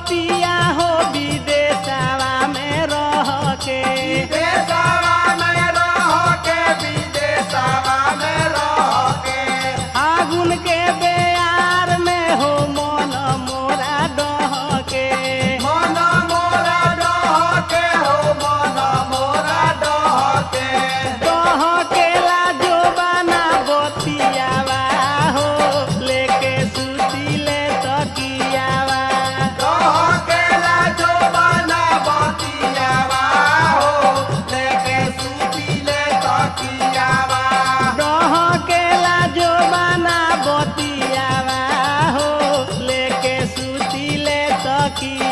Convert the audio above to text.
पिया हो विदेशवा में रह के विदेशवा में रह के विदेशवा में रह के आगुन के बेयार में हो मन मोरा डह के मन मोरा डह के हो मन मोरा डह के लाजो बना बतियावा हो लेके सुतीले तकियावा डह के लाजो बना बतियावा हो लेके सुतीले तकियावा डह के लाजो बना बतियावा हो लेके सुतीले तकिया